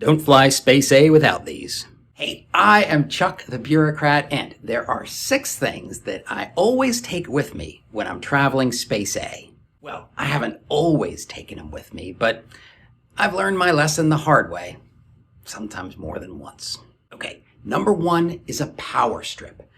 Don't fly Space A without these. Hey, I am Chuck the Bureaucrat, and there are 6 things that I always take with me when I'm traveling Space A. Well, I haven't always taken them with me, but I've learned my lesson the hard way, sometimes more than once. Okay, number 1 is a power strip.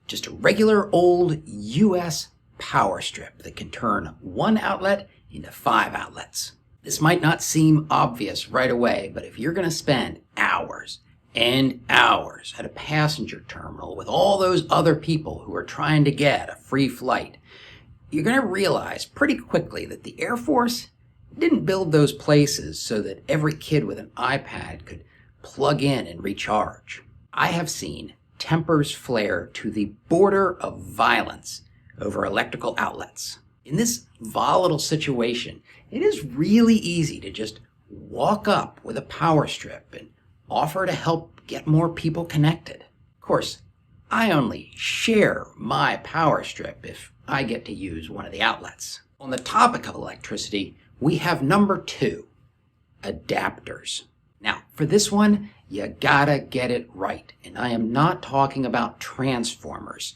Just a regular old US power strip that can turn 1 outlet into 5 outlets. This might not seem obvious right away, but if you're going to spend hours and hours at a passenger terminal with all those other people who are trying to get a free flight, you're going to realize pretty quickly that the Air Force didn't build those places so that every kid with an iPad could plug in and recharge. I have seen tempers flare to the border of violence over electrical outlets. In this volatile situation, it is really easy to just walk up with a power strip and offer to help get more people connected. Of course, I only share my power strip if I get to use one of the outlets. On the topic of electricity, we have number 2, adapters. Now, for this one, you gotta get it right, and I am not talking about transformers.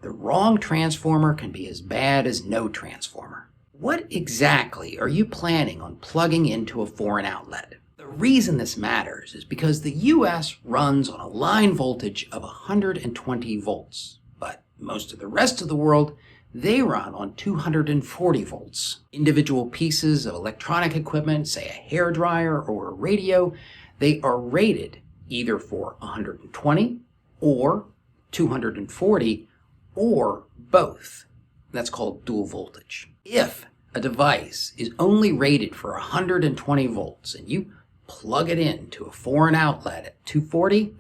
The wrong transformer can be as bad as no transformer. What exactly are you planning on plugging into a foreign outlet? The reason this matters is because the US runs on a line voltage of 120 volts, but most of the rest of the world, they run on 240 volts. Individual pieces of electronic equipment, say a hairdryer or a radio, they are rated either for 120 or 240 or both. That's called dual voltage. If a device is only rated for 120 volts and you plug it into a foreign outlet at 240,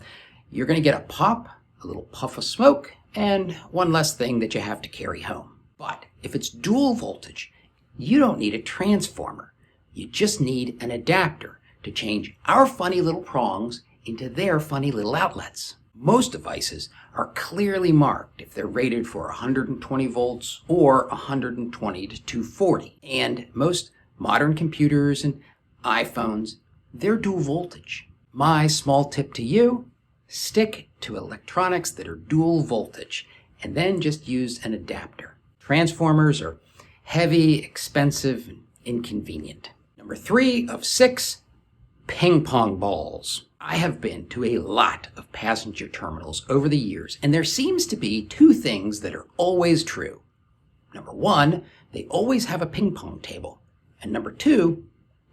you're going to get a pop, a little puff of smoke, and one less thing that you have to carry home. But if it's dual voltage, you don't need a transformer. You just need an adapter to change our funny little prongs into their funny little outlets. Most devices are clearly marked if they're rated for 120 volts or 120 to 240. And most modern computers and iPhones, they're dual voltage. My small tip to you, stick to electronics that are dual voltage and then just use an adapter. Transformers are heavy, expensive, and inconvenient. Number 3 of 6, ping pong balls. I have been to a lot of passenger terminals over the years, and there seems to be 2 things that are always true. Number 1, they always have a ping pong table. And number 2,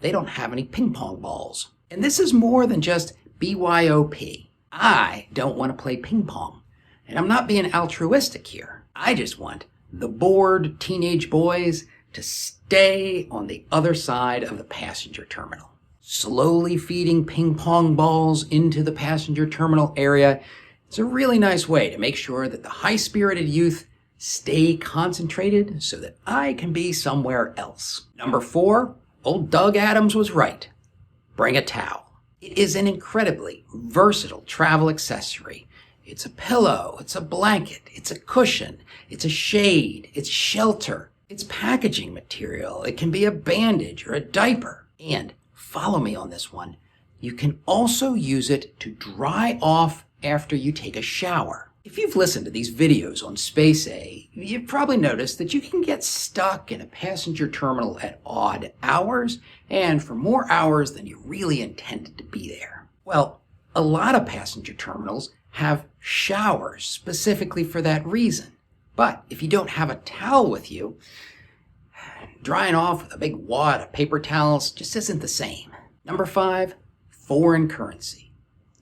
they don't have any ping pong balls. And this is more than just BYOP. I don't want to play ping pong. And I'm not being altruistic here. I just want the bored teenage boys to stay on the other side of the passenger terminal. Slowly feeding ping pong balls into the passenger terminal area. It's a really nice way to make sure that the high-spirited youth stay concentrated so that I can be somewhere else. Number 4, old Doug Adams was right. Bring a towel. It is an incredibly versatile travel accessory. It's a pillow, it's a blanket, it's a cushion, it's a shade, it's shelter, it's packaging material, it can be a bandage or a diaper. And follow me on this one, you can also use it to dry off after you take a shower. If you've listened to these videos on Space A, you've probably noticed that you can get stuck in a passenger terminal at odd hours and for more hours than you really intended to be there. Well, a lot of passenger terminals have showers specifically for that reason. But if you don't have a towel with you, drying off with a big wad of paper towels just isn't the same. Number 5, foreign currency.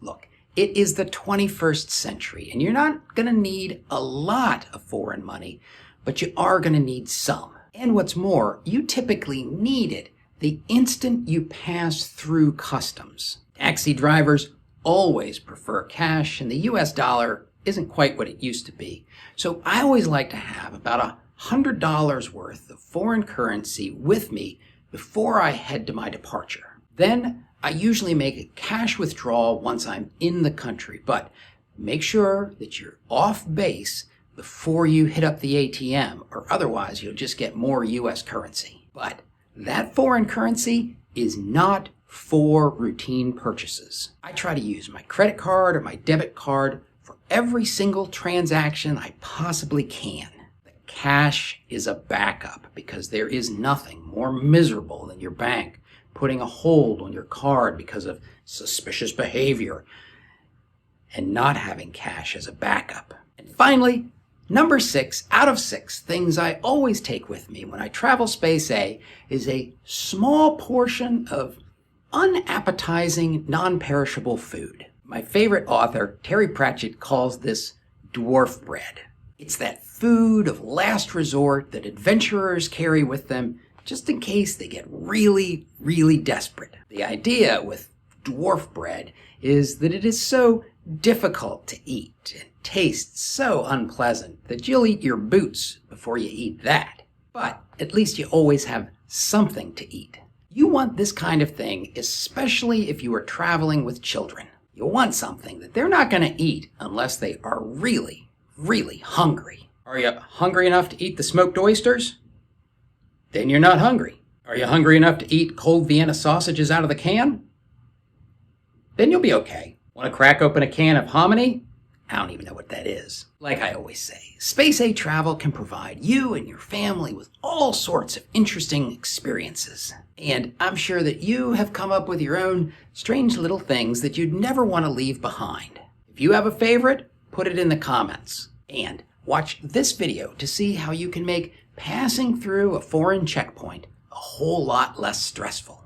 Look, it is the 21st century, and you're not going to need a lot of foreign money, but you are going to need some. And what's more, you typically need it the instant you pass through customs. Taxi drivers always prefer cash, and the US dollar isn't quite what it used to be. So I always like to have about $100 worth of foreign currency with me before I head to my departure. Then I usually make a cash withdrawal once I'm in the country, but make sure that you're off base before you hit up the ATM, or otherwise you'll just get more US currency. But that foreign currency is not 4 routine purchases. I try to use my credit card or my debit card for every single transaction I possibly can. The cash is a backup because there is nothing more miserable than your bank putting a hold on your card because of suspicious behavior and not having cash as a backup. And finally, number 6 out of 6 things I always take with me when I travel Space A is a small portion of unappetizing, non-perishable food. My favorite author, Terry Pratchett, calls this dwarf bread. It's that food of last resort that adventurers carry with them just in case they get really, really desperate. The idea with dwarf bread is that it is so difficult to eat and tastes so unpleasant that you'll eat your boots before you eat that. But at least you always have something to eat. You want this kind of thing, especially if you are traveling with children. You'll want something that they're not going to eat unless they are really, really hungry. Are you hungry enough to eat the smoked oysters? Then you're not hungry. Are you hungry enough to eat cold Vienna sausages out of the can? Then you'll be okay. Want to crack open a can of hominy? I don't even know what that is. Like I always say, Space A travel can provide you and your family with all sorts of interesting experiences. And I'm sure that you have come up with your own strange little things that you'd never want to leave behind. If you have a favorite, put it in the comments. And watch this video to see how you can make passing through a foreign checkpoint a whole lot less stressful.